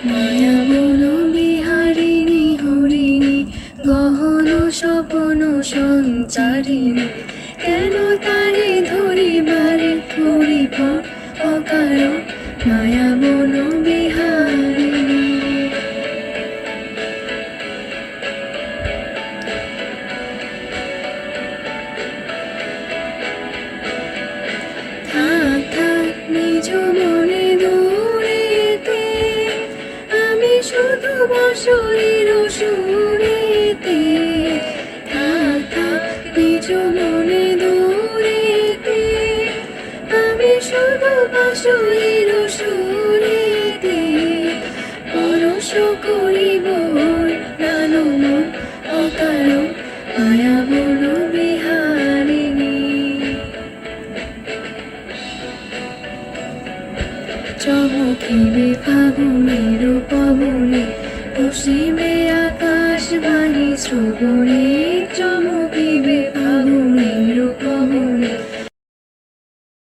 মায়া বন বিহারিণী হরিণী গহন স্বপন সঞ্চারিণী কেন তারে ধরিবারে করিব অকারণ মায়া বন বিহারিণী। থাক থাক নিজ মনে দূরেতে আমি শুধু বসরির সুরেতে। থাক থাক নিজ মনে দূরেতে আমি শুধু বসরির সুরেতে। পরশ করিব প্রাণ মন অকারণ মায়া বন বিহারিণী। চমকিবে ফাগুনের পবনে পশ্চিমে আকাশ বাণী শ্রবণে